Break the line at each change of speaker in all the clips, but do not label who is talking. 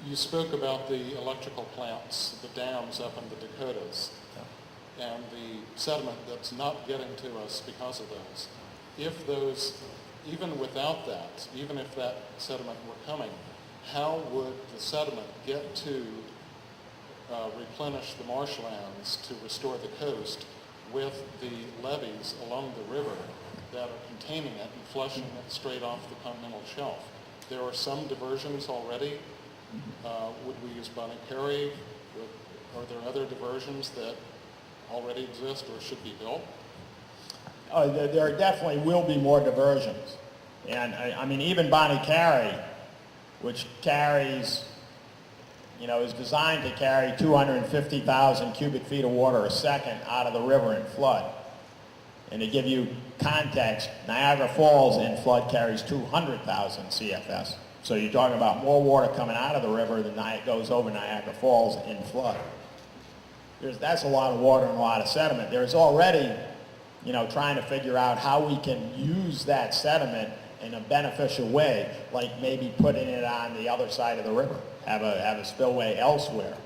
You spoke about the electrical plants, the dams up in the Dakotas, and the sediment that's not getting to us because of those. If those, even without that, even if that sediment were coming, how would the sediment get to replenish the marshlands to restore the coast with the levees along the river that are containing it and flushing it straight off the continental shelf? There are some diversions already. Would we use Bonnie Perry? Are there other diversions that already exist or should be built?
There definitely will be more diversions. And I mean, even Bonnie Carey, which carries, is designed to carry 250,000 cubic feet of water a second out of the river in flood. And to give you context, Niagara Falls in flood carries 200,000 CFS. So you're talking about more water coming out of the river than goes over Niagara Falls in flood. That's a lot of water and a lot of sediment. There's already, trying to figure out how we can use that sediment in a beneficial way, like maybe putting it on the other side of the river, have a spillway elsewhere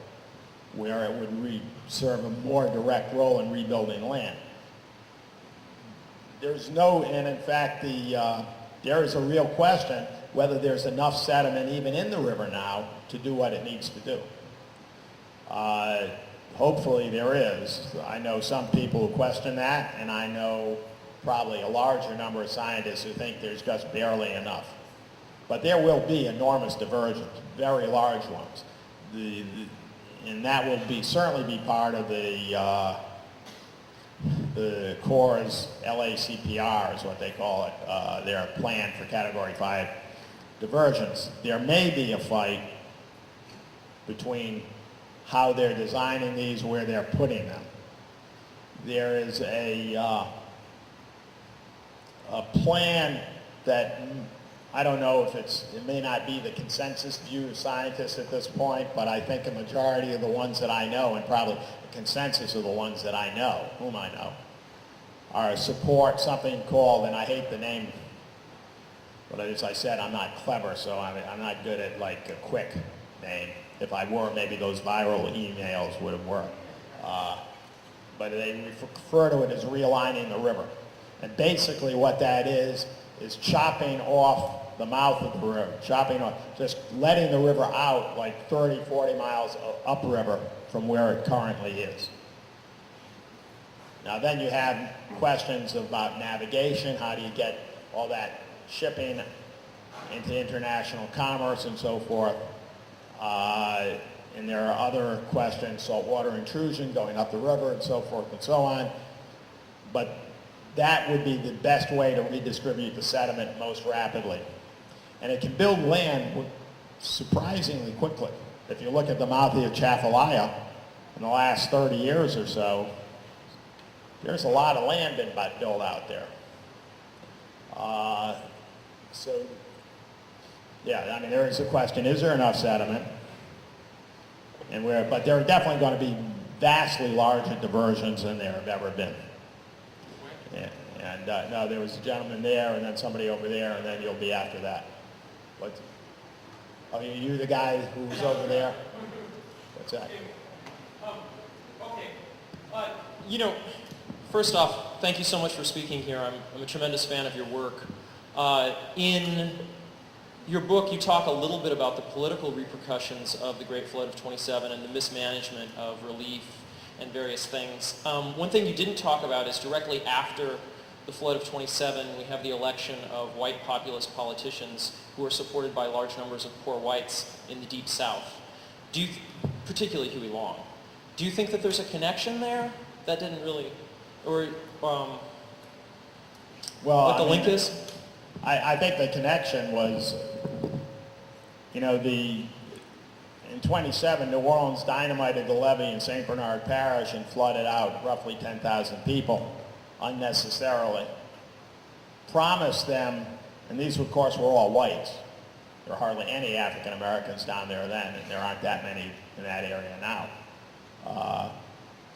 where it would serve a more direct role in rebuilding land. And in fact, there is a real question whether there's enough sediment even in the river now to do what it needs to do. Hopefully there is. I know some people who question that, and I know probably a larger number of scientists who think there's just barely enough. But there will be enormous diversions, very large ones. And that will certainly be part of the Corps' LACPR is what they call it, their plan for Category 5 diversions. There may be a fight between how they're designing these, where they're putting them. There is a plan that I don't know if it may not be the consensus view of scientists at this point, but I think a majority of the ones that I know, and probably the consensus of the ones that I know, whom I know, are support something called, and I hate the name, but as I said, I'm not clever, so I'm not good at like a quick name. If I were, maybe those viral emails would have worked. But they refer to it as realigning the river. And basically what that is chopping off the mouth of the river, just letting the river out like 30, 40 miles upriver from where it currently is. Now then you have questions about navigation, how do you get all that shipping into international commerce and so forth. And there are other questions, saltwater intrusion going up the river and so forth and so on. But that would be the best way to redistribute the sediment most rapidly. And it can build land surprisingly quickly. If you look at the mouth of the Atchafalaya in the last 30 years or so, there's a lot of land been built out there. Yeah, I mean, there is a question, is there enough sediment? But there are definitely going to be vastly larger diversions than there have ever been. Yeah, and no, there was a gentleman there, and then somebody over there, and then you'll be after that. Are you the guy who was over there? What's that?
Okay. First off, thank you so much for speaking here. I'm a tremendous fan of your work. In your book, you talk a little bit about the political repercussions of the Great Flood of 27 and the mismanagement of relief and various things. One thing you didn't talk about is directly after the flood of 27, we have the election of white populist politicians who are supported by large numbers of poor whites in the Deep South. Particularly Huey Long. Do you think that there's a connection there? That didn't really, or what the link is?
I think the connection was, in 27, New Orleans dynamited the levee in St. Bernard Parish and flooded out roughly 10,000 people unnecessarily. Promised them, and these of course were all whites. There were hardly any African Americans down there then, and there aren't that many in that area now.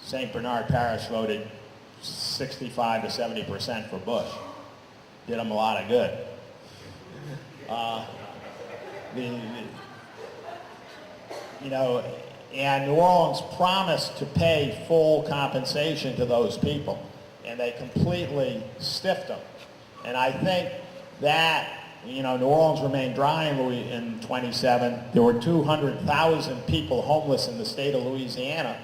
St. Bernard Parish voted 65 to 70% for Bush. Did them a lot of good. you know, and New Orleans promised to pay full compensation to those people, and they completely stiffed them. And I think that, you know, New Orleans remained dry in 27. There were 200,000 people homeless in the state of Louisiana,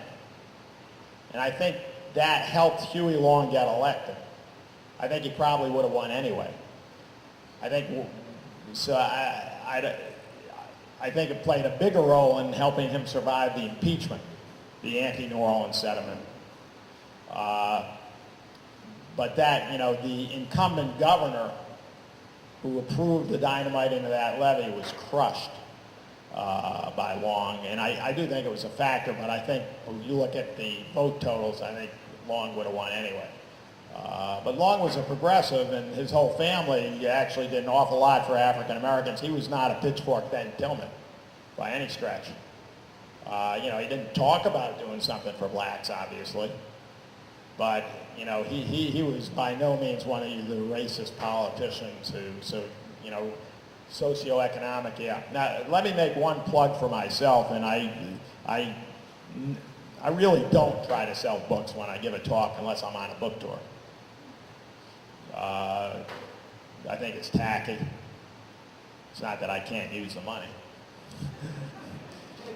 and I think that helped Huey Long get elected. I think he probably would have won anyway. I think, so I think it played a bigger role in helping him survive the impeachment, the anti-New Orleans sentiment. But that, you know, the incumbent governor who approved the dynamiting of that levee was crushed by Long. And I do think it was a factor, but I think when you look at the vote totals, I think Long would have won anyway. But Long was a progressive, and his whole family actually did an awful lot for African Americans. He was not a pitchfork Ben Tillman by any stretch. You know, he didn't talk about doing something for blacks, obviously, but you know, he was by no means one of the racist politicians who, so you know, socioeconomic. Yeah. Now let me make one plug for myself, and I really don't try to sell books when I give a talk unless I'm on a book tour. I think it's tacky. It's not that I can't use the money.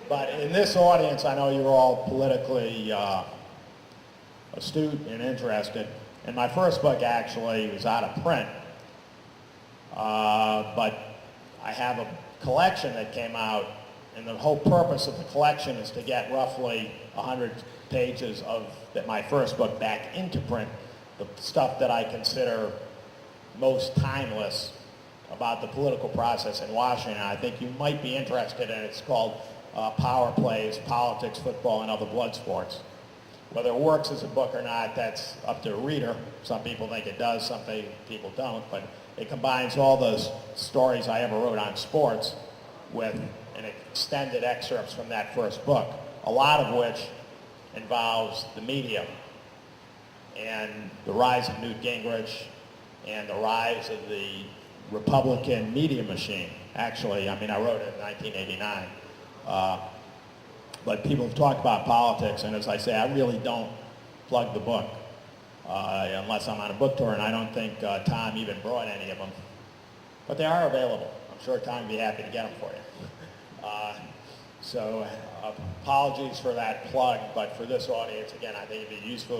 But in this audience, I know you're all politically astute and interested. And my first book actually was out of print. But I have a collection that came out, and the whole purpose of the collection is to get roughly 100 pages of my first book back into print, the stuff that I consider most timeless about the political process in Washington. I think you might be interested in it. It's called Power Plays, Politics, Football, and Other Blood Sports. Whether it works as a book or not, that's up to the reader. Some people think it does, some people don't, but it combines all those stories I ever wrote on sports with an extended excerpts from that first book, a lot of which involves the media and the rise of Newt Gingrich and the rise of the Republican media machine. Actually, I mean, I wrote it in 1989. But people have talked about politics, and as I say, I really don't plug the book unless I'm on a book tour, and I don't think Tom even brought any of them. But they are available. I'm sure Tom would be happy to get them for you. So apologies for that plug, but for this audience, again, I think it'd be useful